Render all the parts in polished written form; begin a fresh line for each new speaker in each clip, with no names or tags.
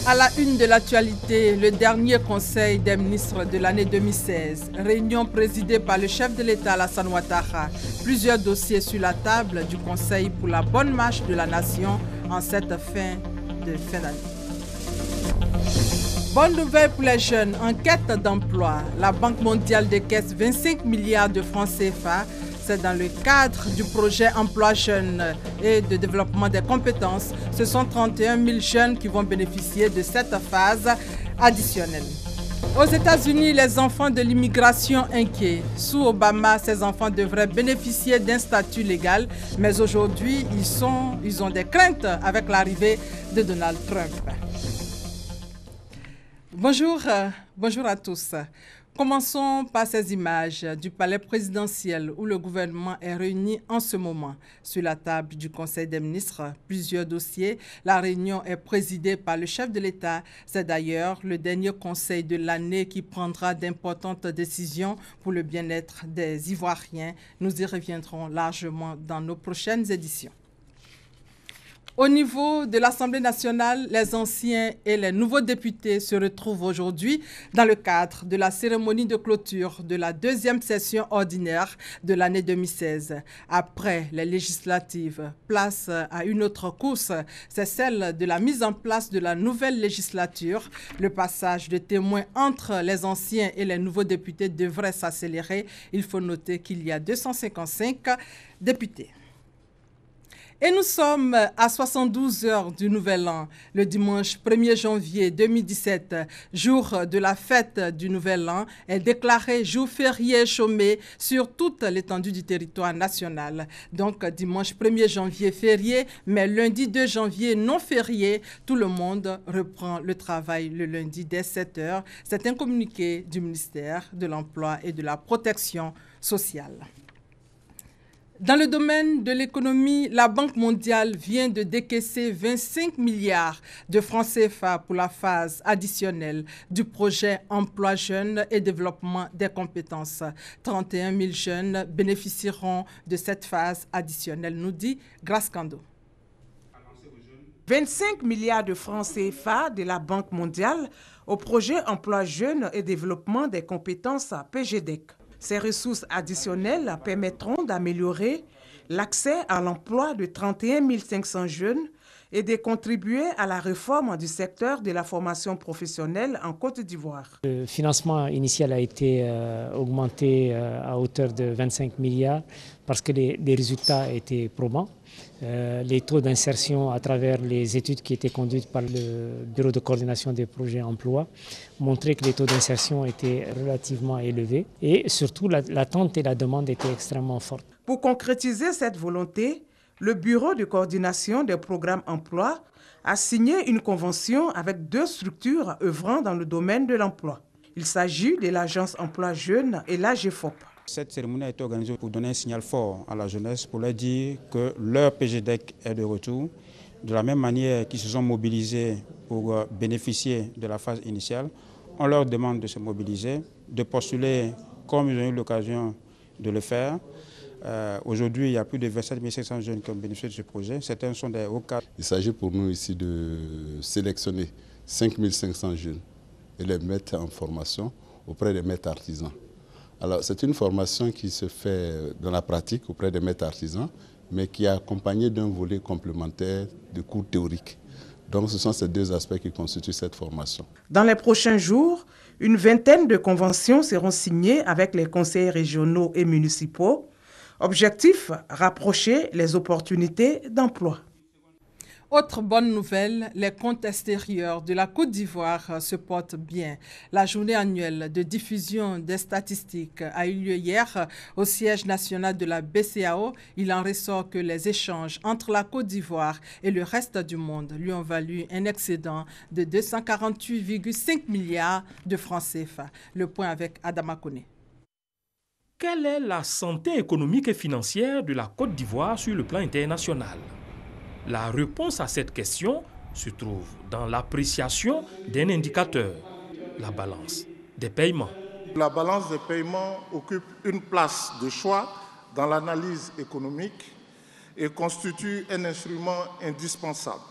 À la une de l'actualité, le dernier conseil des ministres de l'année 2016. Réunion présidée par le chef de l'État Alassane Ouattara. Plusieurs dossiers sur la table du conseil pour la bonne marche de la nation en cette fin d'année. Bonne nouvelle pour les jeunes en quête d'emploi. La Banque mondiale décaisse 25 milliards de francs CFA. C'est dans le cadre du projet Emploi Jeunes et de développement des compétences. Ce sont 31 000 jeunes qui vont bénéficier de cette phase additionnelle. Aux États-Unis, les enfants de l'immigration inquiets. Sous Obama, ces enfants devraient bénéficier d'un statut légal, mais aujourd'hui, ils ont des craintes avec l'arrivée de Donald Trump. Bonjour à tous. Commençons par ces images du palais présidentiel où le gouvernement est réuni en ce moment. Sur la table du Conseil des ministres, plusieurs dossiers. La réunion est présidée par le chef de l'État. C'est d'ailleurs le dernier conseil de l'année qui prendra d'importantes décisions pour le bien-être des Ivoiriens. Nous y reviendrons largement dans nos prochaines éditions. Au niveau de l'Assemblée nationale, les anciens et les nouveaux députés se retrouvent aujourd'hui dans le cadre de la cérémonie de clôture de la deuxième session ordinaire de l'année 2016. Après les législatives, place à une autre course, c'est celle de la mise en place de la nouvelle législature. Le passage de témoins entre les anciens et les nouveaux députés devrait s'accélérer. Il faut noter qu'il y a 255 députés. Et nous sommes à 72 heures du Nouvel An, le dimanche 1er janvier 2017, jour de la fête du Nouvel An, est déclaré jour férié chômé sur toute l'étendue du territoire national. Donc dimanche 1er janvier férié, mais lundi 2 janvier non férié, tout le monde reprend le travail le lundi dès 7 heures. C'est un communiqué du ministère de l'Emploi et de la Protection sociale. Dans le domaine de l'économie, la Banque mondiale vient de décaisser 25 milliards de francs CFA pour la phase additionnelle du projet Emploi Jeunes et développement des compétences. 31 000 jeunes bénéficieront de cette phase additionnelle, nous dit Grace Kando.
25 milliards de francs CFA de la Banque mondiale au projet Emploi Jeunes et développement des compétences PGDEC. Ces ressources additionnelles permettront d'améliorer l'accès à l'emploi de 31 500 jeunes et de contribuer à la réforme du secteur de la formation professionnelle en Côte d'Ivoire.
Le financement initial a été augmenté à hauteur de 25 milliards parce que les résultats étaient probants. Les taux d'insertion à travers les études qui étaient conduites par le Bureau de coordination des projets emploi montraient que les taux d'insertion étaient relativement élevés et surtout l'attente et la demande étaient extrêmement fortes.
Pour concrétiser cette volonté, le Bureau de coordination des programmes emploi a signé une convention avec 2 structures œuvrant dans le domaine de l'emploi. Il s'agit de l'Agence Emploi Jeunes et l'AGEFOP.
Cette cérémonie a été organisée pour donner un signal fort à la jeunesse, pour leur dire que leur PGDEC est de retour. De la même manière qu'ils se sont mobilisés pour bénéficier de la phase initiale, on leur demande de se mobiliser, de postuler comme ils ont eu l'occasion de le faire. Aujourd'hui, il y a plus de 27 500 jeunes qui ont bénéficié de ce projet. Certains sont des hauts cadres.
Il s'agit pour nous ici de sélectionner 5 500 jeunes et les mettre en formation auprès des maîtres artisans. Alors, c'est une formation qui se fait dans la pratique auprès des maîtres artisans, mais qui est accompagnée d'un volet complémentaire de cours théoriques. Donc, ce sont ces 2 aspects qui constituent cette formation.
Dans les prochains jours, une vingtaine de conventions seront signées avec les conseils régionaux et municipaux. Objectif, rapprocher les opportunités d'emploi.
Autre bonne nouvelle, les comptes extérieurs de la Côte d'Ivoire se portent bien. La journée annuelle de diffusion des statistiques a eu lieu hier au siège national de la BCEAO. Il en ressort que les échanges entre la Côte d'Ivoire et le reste du monde lui ont valu un excédent de 248,5 milliards de francs CFA. Le point avec Adama Koné.
Quelle est la santé économique et financière de la Côte d'Ivoire sur le plan international? La réponse à cette question se trouve dans l'appréciation d'un indicateur, la balance des paiements.
La balance des paiements occupe une place de choix dans l'analyse économique et constitue un instrument indispensable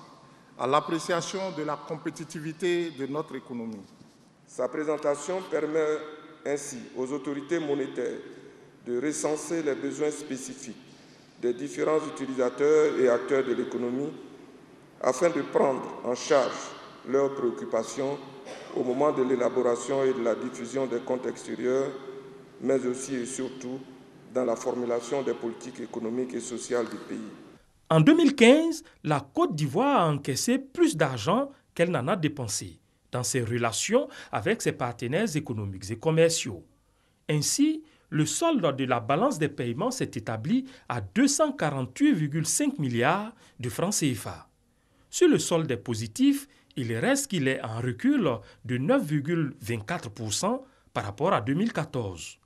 à l'appréciation de la compétitivité de notre économie.
Sa présentation permet ainsi aux autorités monétaires de recenser les besoins spécifiques des différents utilisateurs et acteurs de l'économie afin de prendre en charge leurs préoccupations au moment de l'élaboration et de la diffusion des comptes extérieurs, mais aussi et surtout dans la formulation des politiques économiques et sociales du pays.
En 2015, la Côte d'Ivoire a encaissé plus d'argent qu'elle n'en a dépensé dans ses relations avec ses partenaires économiques et commerciaux. Ainsi, le solde de la balance des paiements s'est établi à 248,5 milliards de francs CFA. Sur le solde des positifs, il reste qu'il est en recul de 9,24% par rapport à 2014.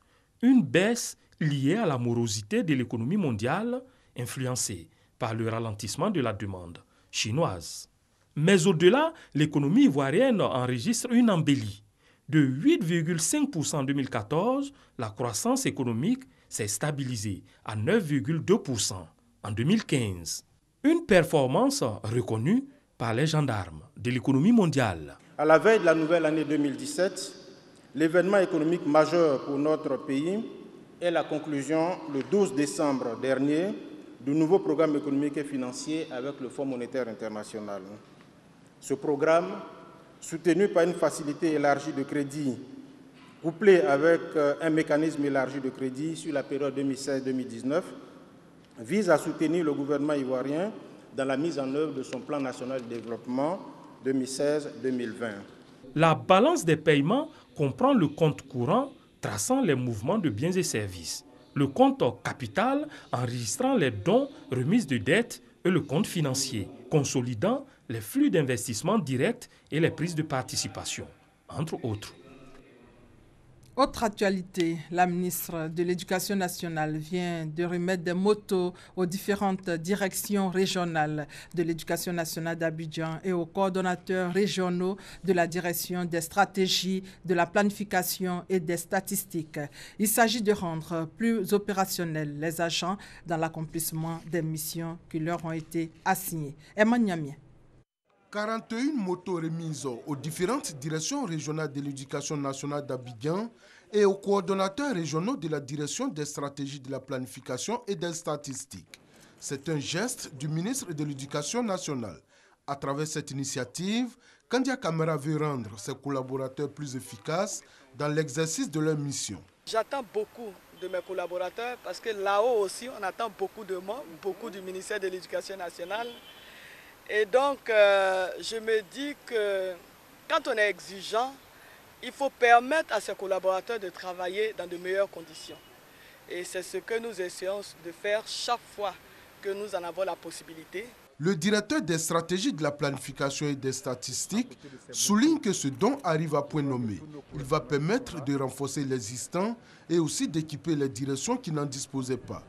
Une baisse liée à la morosité de l'économie mondiale, influencée par le ralentissement de la demande chinoise. Mais au-delà, l'économie ivoirienne enregistre une embellie. De 8,5% en 2014, la croissance économique s'est stabilisée à 9,2% en 2015. Une performance reconnue par les gendarmes de l'économie mondiale.
À la veille de la nouvelle année 2017, l'événement économique majeur pour notre pays est la conclusion, le 12 décembre dernier, du nouveau programme économique et financier avec le Fonds monétaire international. Ce programme, soutenu par une facilité élargie de crédit, couplé avec un mécanisme élargi de crédit sur la période 2016-2019, vise à soutenir le gouvernement ivoirien dans la mise en œuvre de son plan national de développement 2016-2020.
La balance des paiements comprend le compte courant traçant les mouvements de biens et services, le compte capital enregistrant les dons, remises de dettes et le compte financier, consolidant les flux d'investissement directs et les prises de participation, entre autres.
Autre actualité, la ministre de l'Éducation nationale vient de remettre des motos aux différentes directions régionales de l'Éducation nationale d'Abidjan et aux coordonnateurs régionaux de la direction des stratégies, de la planification et des statistiques. Il s'agit de rendre plus opérationnels les agents dans l'accomplissement des missions qui leur ont été assignées. Emma Niamien.
41 motos remises aux différentes directions régionales de l'Éducation nationale d'Abidjan et aux coordonnateurs régionaux de la direction des stratégies de la planification et des statistiques. C'est un geste du ministre de l'Éducation nationale. À travers cette initiative, Kandia Camara veut rendre ses collaborateurs plus efficaces dans l'exercice de leur mission.
J'attends beaucoup de mes collaborateurs parce que là-haut aussi, on attend beaucoup de moi, beaucoup du ministère de l'Éducation nationale. Et donc, je me dis que quand on est exigeant, il faut permettre à ses collaborateurs de travailler dans de meilleures conditions. Et c'est ce que nous essayons de faire chaque fois que nous en avons la possibilité.
Le directeur des stratégies de la planification et des statistiques souligne que ce don arrive à point nommé. Il va permettre de renforcer l'existant et aussi d'équiper les directions qui n'en disposaient pas.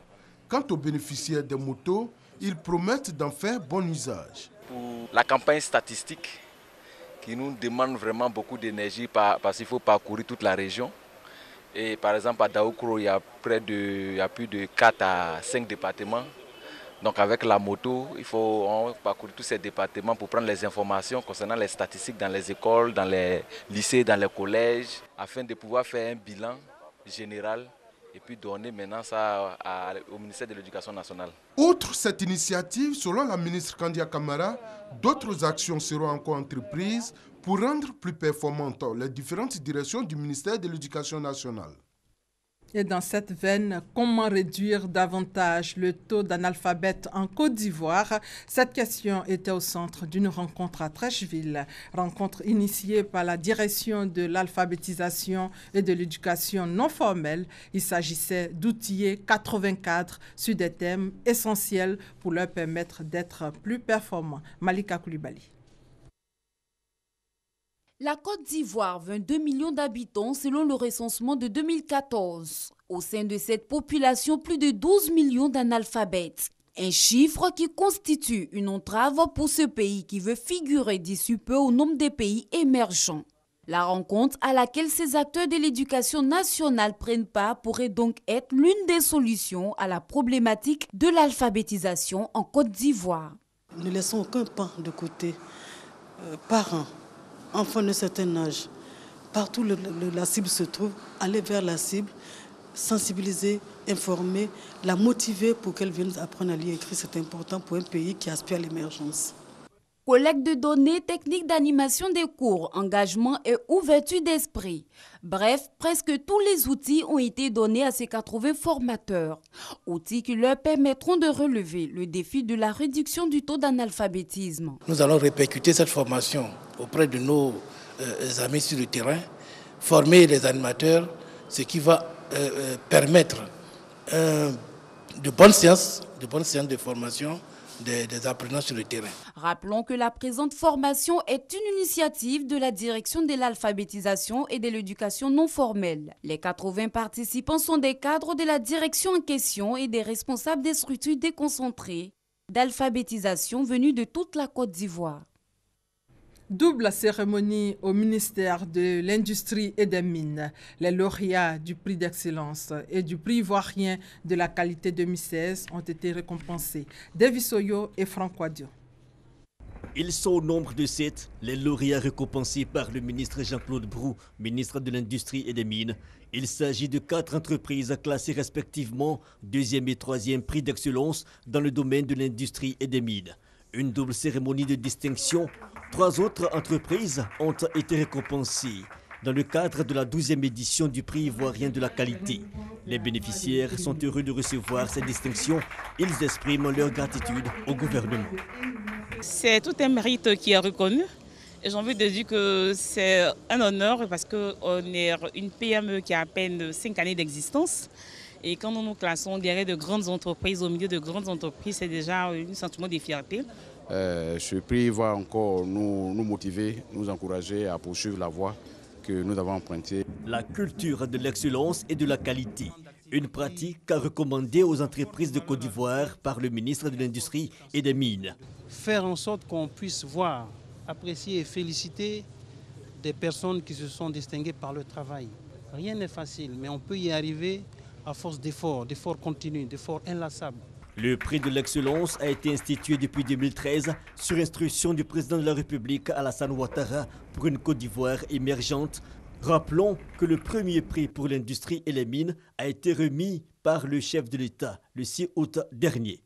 Quant aux bénéficiaires des motos, ils promettent d'en faire bon usage.
Pour la campagne statistique, qui nous demande vraiment beaucoup d'énergie parce qu'il faut parcourir toute la région. Et par exemple, à Daoukro, il y a plus de 4 à 5 départements. Donc avec la moto, on parcourir tous ces départements pour prendre les informations concernant les statistiques dans les écoles, dans les lycées, dans les collèges, afin de pouvoir faire un bilan général et puis donner maintenant ça au ministère de l'Éducation nationale.
Outre cette initiative, selon la ministre Kandia Camara, d'autres actions seront encore entreprises pour rendre plus performantes les différentes directions du ministère de l'Éducation nationale.
Et dans cette veine, comment réduire davantage le taux d'analphabètes en Côte d'Ivoire? Cette question était au centre d'une rencontre à Trècheville, rencontre initiée par la direction de l'alphabétisation et de l'éducation non formelle. Il s'agissait d'outiller 84 sur des thèmes essentiels pour leur permettre d'être plus performants. Malika Koulibaly.
La Côte d'Ivoire, 22 millions d'habitants selon le recensement de 2014. Au sein de cette population, plus de 12 millions d'analphabètes. Un chiffre qui constitue une entrave pour ce pays qui veut figurer d'ici peu au nombre des pays émergents. La rencontre à laquelle ces acteurs de l'éducation nationale prennent part pourrait donc être l'une des solutions à la problématique de l'alphabétisation en Côte d'Ivoire.
Ne laissons aucun pan de côté. Parents, enfants de certain âge, partout où la cible se trouve, aller vers la cible, sensibiliser, informer, la motiver pour qu'elle vienne apprendre à lire et écrire. C'est important pour un pays qui aspire à l'émergence.
Collecte de données, techniques d'animation des cours, engagement et ouverture d'esprit. Bref, presque tous les outils ont été donnés à ces 80 formateurs. Outils qui leur permettront de relever le défi de la réduction du taux d'analphabétisme.
Nous allons répercuter cette formation auprès de nos amis sur le terrain, former les animateurs, ce qui va permettre de bonnes séances de formation des apprenants sur le terrain.
Rappelons que la présente formation est une initiative de la direction de l'alphabétisation et de l'éducation non formelle. Les 80 participants sont des cadres de la direction en question et des responsables des structures déconcentrées d'alphabétisation venus de toute la Côte d'Ivoire.
Double cérémonie au ministère de l'Industrie et des Mines. Les lauréats du prix d'excellence et du prix ivoirien de la qualité 2016 ont été récompensés. Davis Oyo et Franck Wadio.
Ils sont au nombre de 7, les lauréats récompensés par le ministre Jean-Claude Brou, ministre de l'Industrie et des Mines. Il s'agit de 4 entreprises classées respectivement 2e et 3e prix d'excellence dans le domaine de l'industrie et des mines. Une double cérémonie de distinction. 3 autres entreprises ont été récompensées dans le cadre de la 12e édition du prix ivoirien de la qualité. Les bénéficiaires sont heureux de recevoir ces distinctions. Ils expriment leur gratitude au gouvernement.
C'est tout un mérite qui est reconnu. Et j'ai envie de dire que c'est un honneur parce qu'on est une PME qui a à peine 5 années d'existence. Et quand nous nous classons derrière de grandes entreprises, au milieu de grandes entreprises, c'est déjà un sentiment de fierté.
Ce prix va encore nous motiver, nous encourager à poursuivre la voie que nous avons empruntée.
La culture de l'excellence et de la qualité, une pratique recommandée aux entreprises de Côte d'Ivoire par le ministre de l'Industrie et des Mines.
Faire en sorte qu'on puisse voir, apprécier et féliciter des personnes qui se sont distinguées par le travail. Rien n'est facile, mais on peut y arriver à force d'efforts continus, d'efforts inlassables.
Le prix de l'excellence a été institué depuis 2013 sur instruction du président de la République Alassane Ouattara pour une Côte d'Ivoire émergente. Rappelons que le premier prix pour l'industrie et les mines a été remis par le chef de l'État le 6 août dernier.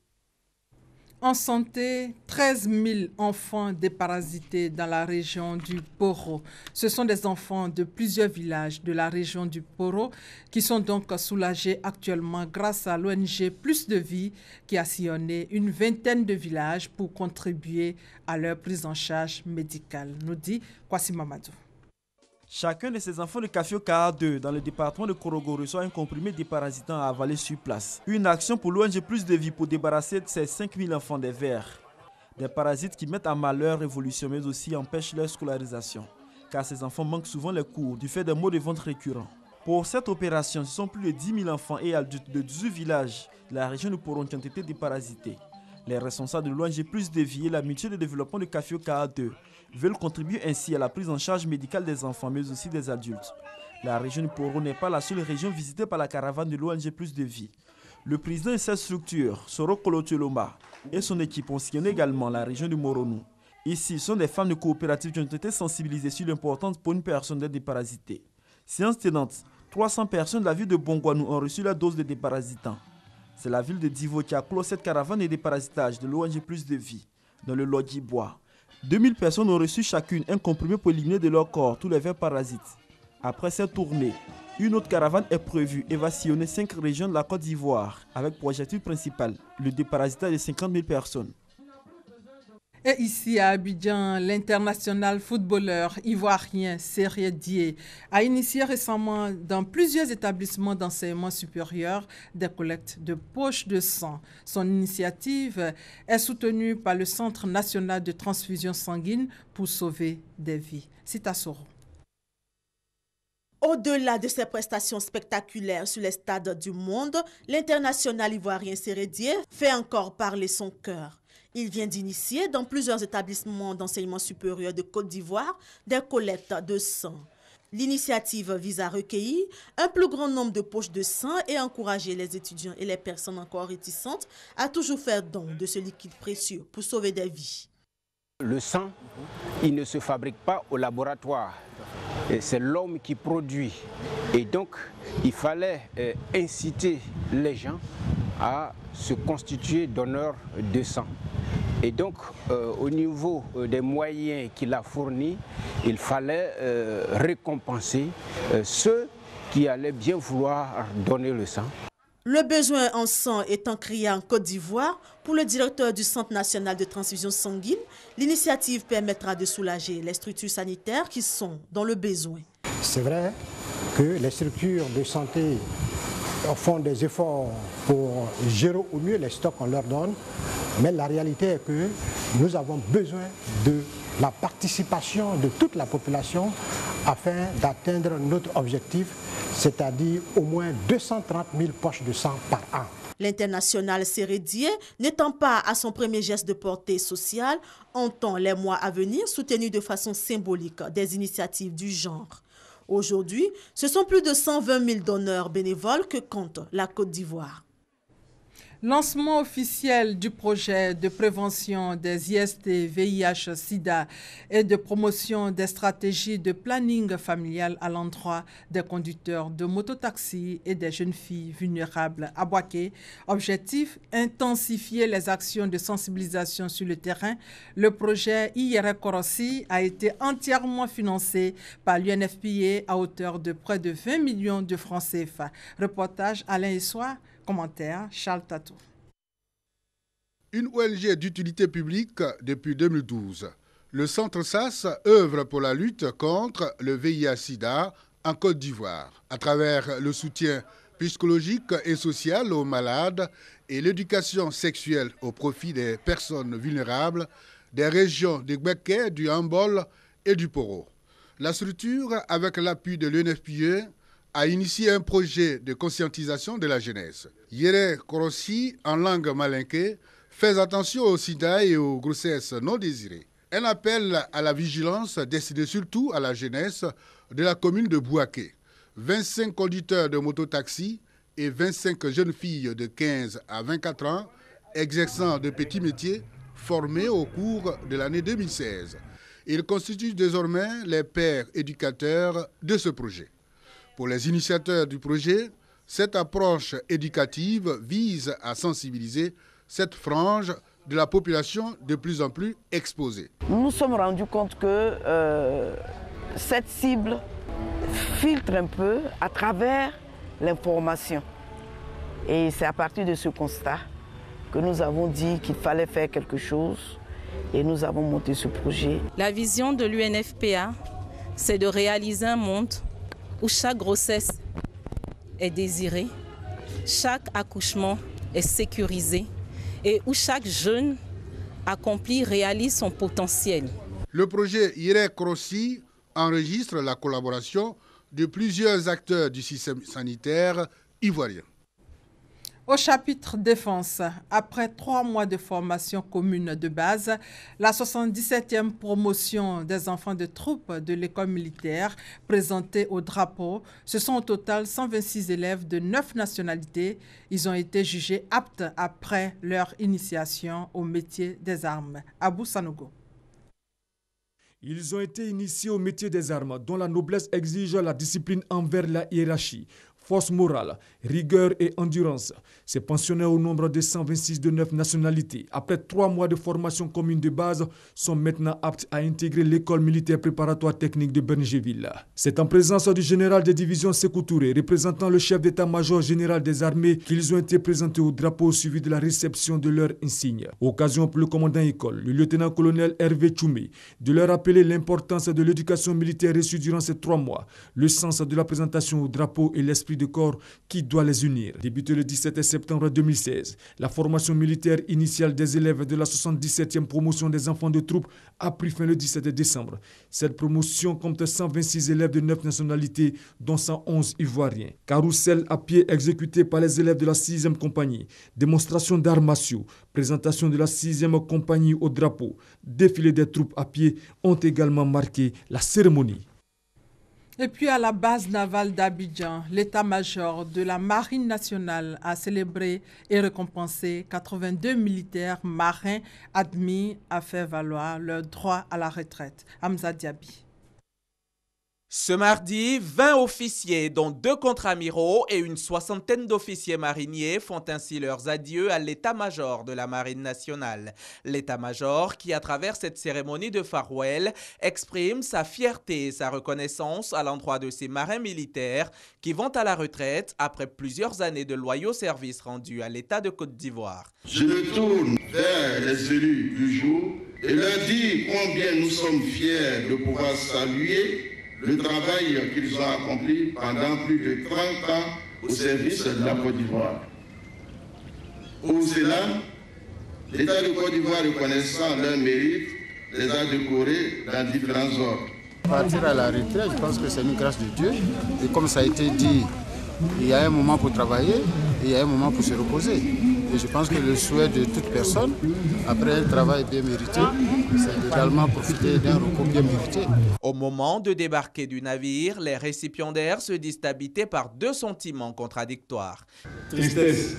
En santé, 13 000 enfants déparasités dans la région du Poro. Ce sont des enfants de plusieurs villages de la région du Poro qui sont donc soulagés actuellement grâce à l'ONG Plus de Vie qui a sillonné une vingtaine de villages pour contribuer à leur prise en charge médicale, nous dit Kwasi Mamadou.
Chacun de ces enfants de Kafio KA2 dans le département de Korogo reçoit un comprimé déparasitant à avaler sur place. Une action pour l'ONG Plus de Vie pour débarrasser de ces 5000 enfants des vers. Des parasites qui mettent à mal leur évolution mais aussi empêchent leur scolarisation. Car ces enfants manquent souvent les cours du fait des maux de ventre récurrents. Pour cette opération, ce sont plus de 10 000 enfants et adultes de 18 villages de la région de Poro qui ont été déparasités. Les responsables de l'ONG Plus de Vie et la mutuelle de développement de Kafio KA2 veulent contribuer ainsi à la prise en charge médicale des enfants, mais aussi des adultes. La région de Poro n'est pas la seule région visitée par la caravane de l'ONG Plus de Vie. Le président de cette structure, Soro Kolotoloma, et son équipe ont sillonné également la région de Moronou. Ici, ce sont des femmes de coopératives qui ont été sensibilisées sur l'importance pour une personne d'être déparasitée. Séance tenante, 300 personnes de la ville de Bongwanou ont reçu la dose de déparasitant. C'est la ville de Divo qui a clos cette caravane de déparasitage de l'ONG Plus de Vie, dans le Lodji Bois. 2000 personnes ont reçu chacune un comprimé pour éliminer de leur corps tous les vers parasites. Après cette tournée, une autre caravane est prévue et va sillonner 5 régions de la Côte d'Ivoire avec pour objectif principal le déparasitage de 50 000 personnes.
Et ici à Abidjan, l'international footballeur ivoirien Séré Dié a initié récemment dans plusieurs établissements d'enseignement supérieur des collectes de poches de sang. Son initiative est soutenue par le Centre national de transfusion sanguine pour sauver des vies. C'est à Soro.
Au-delà de ses prestations spectaculaires sur les stades du monde, l'international ivoirien Séré Dié fait encore parler son cœur. Il vient d'initier dans plusieurs établissements d'enseignement supérieur de Côte d'Ivoire des collectes de sang. L'initiative vise à recueillir un plus grand nombre de poches de sang et encourager les étudiants et les personnes encore réticentes à toujours faire don de ce liquide précieux pour sauver des vies.
Le sang, il ne se fabrique pas au laboratoire. C'est l'homme qui produit. Et donc, il fallait inciter les gens à se constituer donneurs de sang. Et donc, au niveau des moyens qu'il a fournis, il fallait récompenser ceux qui allaient bien vouloir donner le sang.
Le besoin en sang étant crié en Côte d'Ivoire, pour le directeur du Centre national de transfusion sanguine, l'initiative permettra de soulager les structures sanitaires qui sont dans le besoin.
C'est vrai que les structures de santé font des efforts pour gérer au mieux les stocks qu'on leur donne, mais la réalité est que nous avons besoin de la participation de toute la population afin d'atteindre notre objectif, c'est-à-dire au moins 230 000 poches de sang par an.
L'international Sérédier, n'étant pas à son premier geste de portée sociale, entend les mois à venir soutenir de façon symbolique des initiatives du genre. Aujourd'hui, ce sont plus de 120 000 donneurs bénévoles que compte la Côte d'Ivoire.
Lancement officiel du projet de prévention des IST, VIH, SIDA et de promotion des stratégies de planning familial à l'endroit des conducteurs de mototaxis et des jeunes filles vulnérables à Boaké. Objectif, intensifier les actions de sensibilisation sur le terrain. Le projet IRE Korossi a été entièrement financé par l'UNFPA à hauteur de près de 20 millions de francs CFA. Reportage Alain Essois. Commentaire, Charles Tatou.
Une ONG d'utilité publique depuis 2012. Le Centre SAS œuvre pour la lutte contre le VIH-Sida en Côte d'Ivoire, à travers le soutien psychologique et social aux malades et l'éducation sexuelle au profit des personnes vulnérables des régions de Gbeke, du Hambol et du Poro. La structure, avec l'appui de l'UNFPA, a initié un projet de conscientisation de la jeunesse. Yere Korossi, en langue malinké, fait attention au sida et aux grossesses non désirées. Un appel à la vigilance destiné surtout à la jeunesse de la commune de Bouaké. 25 conducteurs de mototaxi et 25 jeunes filles de 15 à 24 ans exerçant de petits métiers formés au cours de l'année 2016. Ils constituent désormais les pères éducateurs de ce projet. Pour les initiateurs du projet, cette approche éducative vise à sensibiliser cette frange de la population de plus en plus exposée.
Nous nous sommes rendus compte que cette cible filtre un peu à travers l'information. Et c'est à partir de ce constat que nous avons dit qu'il fallait faire quelque chose et nous avons monté ce projet.
La vision de l'UNFPA, c'est de réaliser un monde où chaque grossesse est désirée, chaque accouchement est sécurisé et où chaque jeune accompli réalise son potentiel.
Le projet IRE Korossi enregistre la collaboration de plusieurs acteurs du système sanitaire ivoirien.
Au chapitre défense, après 3 mois de formation commune de base, la 77e promotion des enfants de troupes de l'école militaire présentée au drapeau, ce sont au total 126 élèves de 9 nationalités. Ils ont été jugés aptes après leur initiation au métier des armes. Abou Sanogo.
Ils ont été initiés au métier des armes, dont la noblesse exige la discipline envers la hiérarchie, force morale, rigueur et endurance. Ces pensionnaires au nombre de 126 de 9 nationalités, après 3 mois de formation commune de base, sont maintenant aptes à intégrer l'école militaire préparatoire technique de Berngéville. C'est en présence du général de division Sékou Touré, représentant le chef d'état-major général des armées, qu'ils ont été présentés au drapeau suivi de la réception de leur insigne. Occasion pour le commandant école, le lieutenant-colonel Hervé Tchoumé, de leur rappeler l'importance de l'éducation militaire reçue durant ces 3 mois, le sens de la présentation au drapeau et l'esprit de corps qui doit les unir. Débutée le 17 septembre 2016, la formation militaire initiale des élèves de la 77e promotion des enfants de troupes a pris fin le 17 décembre. Cette promotion compte 126 élèves de 9 nationalités, dont 111 ivoiriens. Carrousel à pied exécuté par les élèves de la 6e compagnie, démonstration d'arts martiaux, présentation de la 6e compagnie au drapeau, défilé des troupes à pied ont également marqué la cérémonie.
Et puis à la base navale d'Abidjan, l'état-major de la Marine nationale a célébré et récompensé 82 militaires marins admis à faire valoir leur droit à la retraite. Hamza Diaby.
Ce mardi, 20 officiers, dont 2 contre-amiraux et une soixantaine d'officiers mariniers font ainsi leurs adieux à l'état-major de la Marine nationale. L'état-major qui, à travers cette cérémonie de farewell, exprime sa fierté et sa reconnaissance à l'endroit de ces marins militaires qui vont à la retraite après plusieurs années de loyaux services rendus à l'État de Côte d'Ivoire.
Je me tourne vers les élus du jour et leur dis combien nous sommes fiers de pouvoir saluer le travail qu'ils ont accompli pendant plus de 30 ans au service de la Côte d'Ivoire. Pour cela, l'État de Côte d'Ivoire, reconnaissant leur mérite, les a décorés dans différents ordres.
Partir à la retraite, je pense que c'est une grâce de Dieu. Et comme ça a été dit, il y a un moment pour travailler et il y a un moment pour se reposer. Et je pense que le souhait de toute personne, après un travail bien mérité, c'est également profiter d'un repos bien mérité.
Au moment de débarquer du navire, les récipiendaires se disent habités par 2 sentiments contradictoires.
Tristesse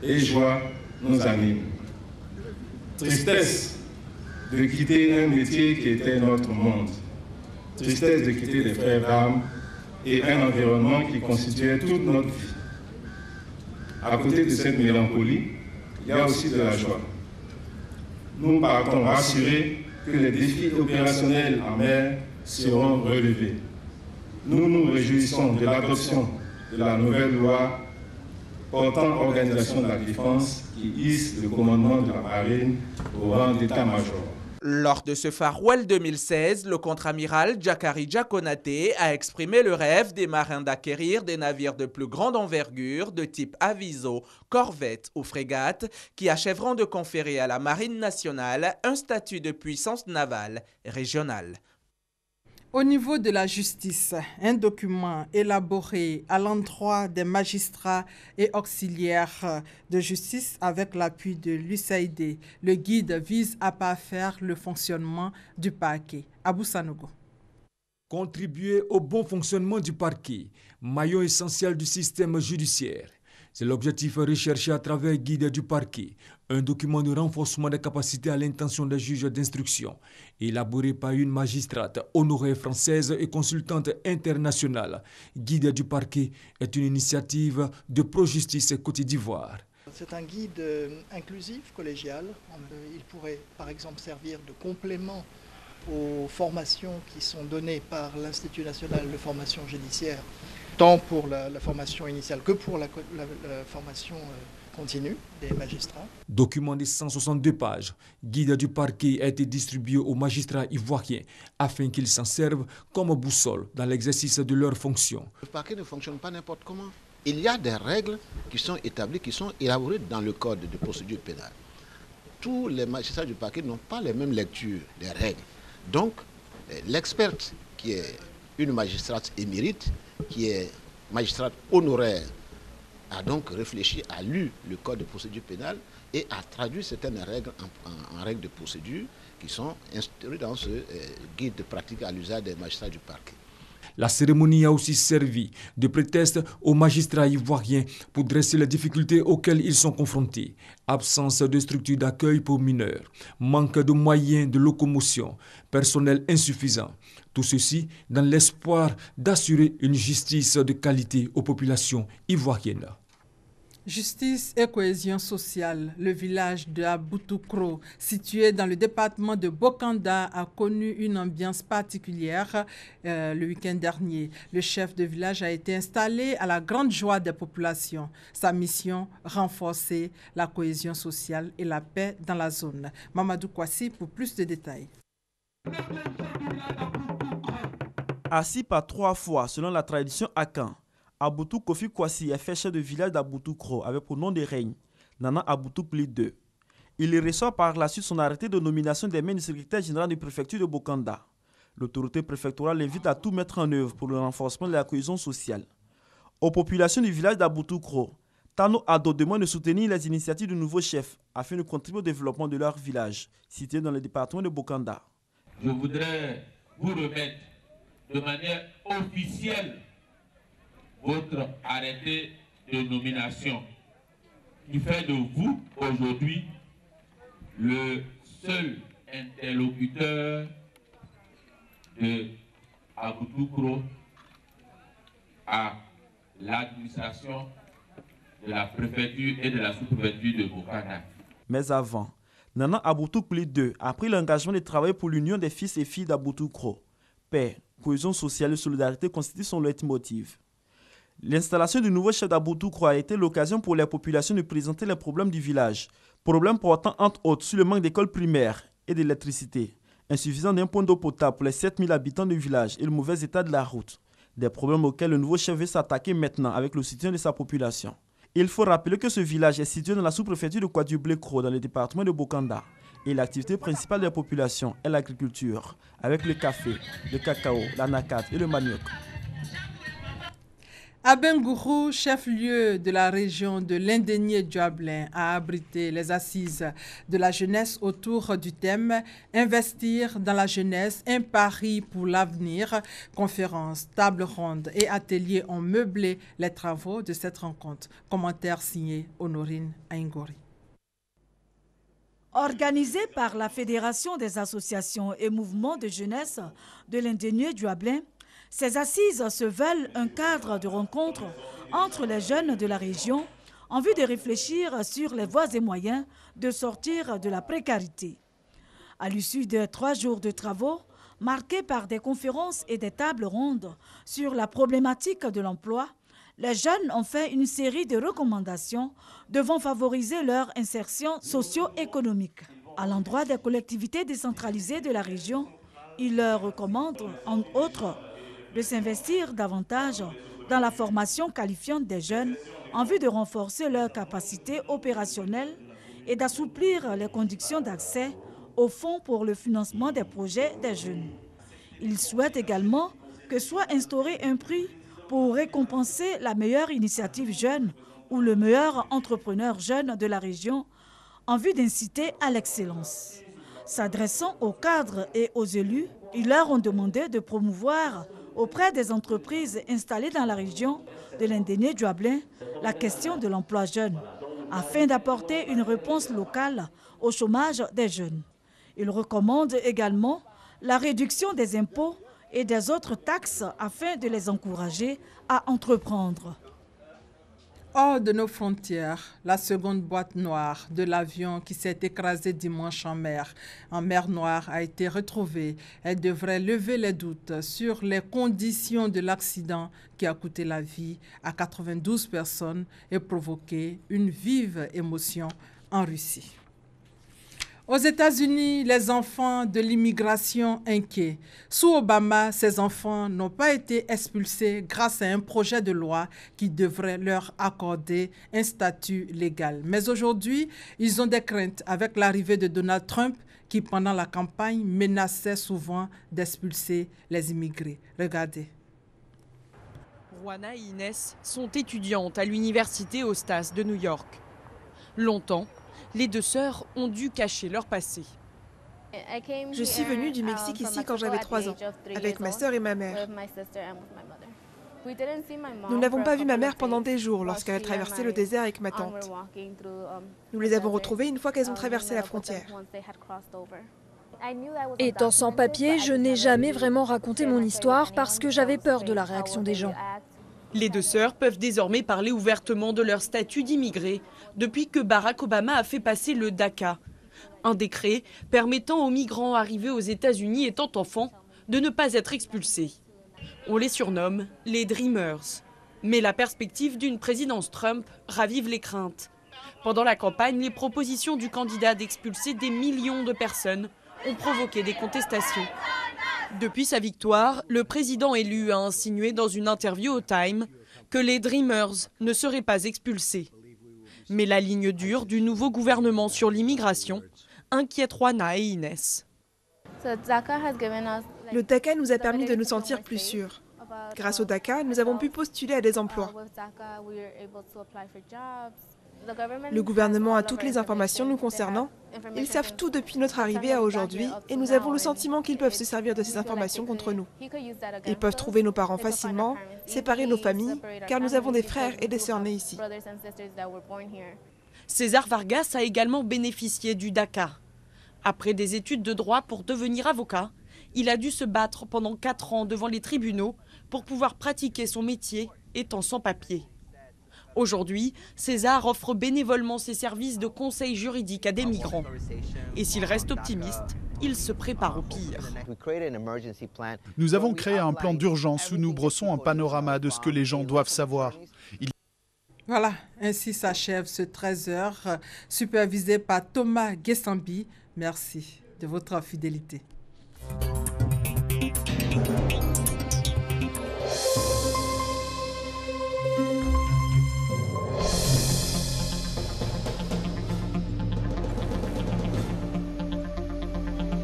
et joie nous animent. Tristesse de quitter un métier qui était notre monde. Tristesse de quitter les frères d'armes et un environnement qui constituait toute notre vie. À côté de cette mélancolie, il y a aussi de la joie. Nous partons rassurés que les défis opérationnels en mer seront relevés. Nous nous réjouissons de l'adoption de la nouvelle loi portant organisation de la défense qui hisse le commandement de la marine au rang d'état-major.
Lors de ce farewell 2016, le contre-amiral Jakari Konaté a exprimé le rêve des marins d'acquérir des navires de plus grande envergure de type aviso, corvette ou frégate qui achèveront de conférer à la Marine nationale un statut de puissance navale régionale.
Au niveau de la justice, un document élaboré à l'endroit des magistrats et auxiliaires de justice avec l'appui de l'USAID, le guide vise à parfaire le fonctionnement du parquet. Abou Sanogo.
Contribuer au bon fonctionnement du parquet, maillon essentiel du système judiciaire. C'est l'objectif recherché à travers le guide du parquet, un document de renforcement des capacités à l'intention des juges d'instruction, élaboré par une magistrate honoraire française et consultante internationale. Guide du parquet est une initiative de Pro-Justice Côte d'Ivoire.
C'est un guide inclusif, collégial. Il pourrait par exemple servir de complément aux formations qui sont données par l'Institut national de formation judiciaire, tant pour la formation initiale que pour la formation continue des magistrats.
Document de 162 pages, guide du parquet a été distribué aux magistrats ivoiriens afin qu'ils s'en servent comme boussole dans l'exercice de leurs fonctions.
Le parquet ne fonctionne pas n'importe comment. Il y a des règles qui sont établies, qui sont élaborées dans le code de procédure pénale. Tous les magistrats du parquet n'ont pas les mêmes lectures des règles. Donc, l'experte qui est une magistrate émérite, qui est magistrate honoraire, a donc réfléchi, a lu le code de procédure pénale et a traduit certaines règles en règles de procédure qui sont instaurées dans ce guide de pratique à l'usage des magistrats du parquet.
La cérémonie a aussi servi de prétexte aux magistrats ivoiriens pour dresser les difficultés auxquelles ils sont confrontés. Absence de structures d'accueil pour mineurs, manque de moyens de locomotion, personnel insuffisant. Tout ceci dans l'espoir d'assurer une justice de qualité aux populations ivoiriennes.
Justice et cohésion sociale, le village de Aboutoukro, situé dans le département de Bokanda, a connu une ambiance particulière le week-end dernier. Le chef de village a été installé à la grande joie des populations. Sa mission, renforcer la cohésion sociale et la paix dans la zone. Mamadou Kwasi pour plus de détails.
Assis par 3 fois selon la tradition Akan, Aboutou Kofi Kwasi est fait chef de village d'Aboutoukro avec pour nom de règne Nana Aboutoukli II. Il reçoit par la suite son arrêté de nomination des mains du secrétaire général de préfecture de Bokanda. L'autorité préfectorale l'invite à tout mettre en œuvre pour le renforcement de la cohésion sociale. Aux populations du village d'Aboutoukro, Tano Ado demande de soutenir les initiatives du nouveau chef afin de contribuer au développement de leur village, situé dans le département de Bokanda.
Je voudrais vous remettre
de manière officielle votre arrêté de nomination, qui fait de vous aujourd'hui le seul interlocuteur de Aboutoukro à l'administration de la préfecture et de la sous-préfecture de Bokana.
Mais avant, Nana Aboutoukro II a pris l'engagement de travailler pour l'union des fils et filles d'Aboutoukro. Paix, cohésion sociale et solidarité constituent son leitmotiv. L'installation du nouveau chef d'Aboutoukro a été l'occasion pour les populations de présenter les problèmes du village. Problèmes portant entre autres sur le manque d'écoles primaires et d'électricité, insuffisant d'un point d'eau potable pour les 7000 habitants du village et le mauvais état de la route. Des problèmes auxquels le nouveau chef veut s'attaquer maintenant avec le soutien de sa population. Il faut rappeler que ce village est situé dans la sous-préfecture de Kouadioblé-Kro, dans le département de Bokanda. Et l'activité principale des populations est l'agriculture, avec le café, le cacao, l'anacarde et le manioc.
Abengourou, chef-lieu de la région de l'Indénié-Djuablin, a abrité les assises de la jeunesse autour du thème « Investir dans la jeunesse, un pari pour l'avenir ». Conférences, tables rondes et ateliers ont meublé les travaux de cette rencontre. Commentaire signé Honorine Aingori.
Organisé par la Fédération des associations et mouvements de jeunesse de l'Indénié-Djuablin, ces assises se veulent un cadre de rencontre entre les jeunes de la région en vue de réfléchir sur les voies et moyens de sortir de la précarité. À l'issue de 3 jours de travaux, marqués par des conférences et des tables rondes sur la problématique de l'emploi, les jeunes ont fait une série de recommandations devant favoriser leur insertion socio-économique. À l'endroit des collectivités décentralisées de la région, ils leur recommandent, entre autres, de s'investir davantage dans la formation qualifiante des jeunes en vue de renforcer leurs capacités opérationnelles et d'assouplir les conditions d'accès aux fonds pour le financement des projets des jeunes. Ils souhaitent également que soit instauré un prix pour récompenser la meilleure initiative jeune ou le meilleur entrepreneur jeune de la région en vue d'inciter à l'excellence. S'adressant aux cadres et aux élus, ils leur ont demandé de promouvoir auprès des entreprises installées dans la région de l'Indénié-Djuablin la question de l'emploi jeune, afin d'apporter une réponse locale au chômage des jeunes. Ils recommandent également la réduction des impôts et des autres taxes afin de les encourager à entreprendre.
Hors de nos frontières, la seconde boîte noire de l'avion qui s'est écrasé dimanche en mer Noire a été retrouvée. Elle devrait lever les doutes sur les conditions de l'accident qui a coûté la vie à 92 personnes et provoqué une vive émotion en Russie. Aux États-Unis, les enfants de l'immigration inquiets. Sous Obama, ces enfants n'ont pas été expulsés grâce à un projet de loi qui devrait leur accorder un statut légal. Mais aujourd'hui, ils ont des craintes avec l'arrivée de Donald Trump qui, pendant la campagne, menaçait souvent d'expulser les immigrés. Regardez.
Juana et Inès sont étudiantes à l'université Ostas de New York. Longtemps, les 2 sœurs ont dû cacher leur passé.
Je suis venue du Mexique ici quand j'avais 3 ans, avec ma sœur et ma mère. Nous n'avons pas vu ma mère pendant des jours lorsqu'elle a traversé le désert avec ma tante. Nous les avons retrouvées une fois qu'elles ont traversé la frontière.
Étant sans papier, je n'ai jamais vraiment raconté mon histoire parce que j'avais peur de la réaction des gens.
Les 2 sœurs peuvent désormais parler ouvertement de leur statut d'immigrés depuis que Barack Obama a fait passer le DACA, un décret permettant aux migrants arrivés aux États-Unis étant enfants de ne pas être expulsés. On les surnomme les Dreamers. Mais la perspective d'une présidence Trump ravive les craintes. Pendant la campagne, les propositions du candidat d'expulser des millions de personnes ont provoqué des contestations. Depuis sa victoire, le président élu a insinué dans une interview au Time que les Dreamers ne seraient pas expulsés. Mais la ligne dure du nouveau gouvernement sur l'immigration inquiète Juana et Inès.
Le DACA nous a permis de nous sentir plus sûrs. Grâce au DACA, nous avons pu postuler à des emplois. Le gouvernement a toutes les informations nous concernant. Ils savent tout depuis notre arrivée à aujourd'hui et nous avons le sentiment qu'ils peuvent se servir de ces informations contre nous. Ils peuvent trouver nos parents facilement, séparer nos familles, car nous avons des frères et des sœurs nés ici.
César Vargas a également bénéficié du DACA. Après des études de droit pour devenir avocat, il a dû se battre pendant 4 ans devant les tribunaux pour pouvoir pratiquer son métier étant sans papier. Aujourd'hui, César offre bénévolement ses services de conseil juridique à des migrants. Et s'il reste optimiste, il se prépare au pire.
Nous avons créé un plan d'urgence où nous brossons un panorama de ce que les gens doivent savoir.
Voilà, ainsi s'achève ce 13h, supervisé par Thomas Guessambi. Merci de votre fidélité.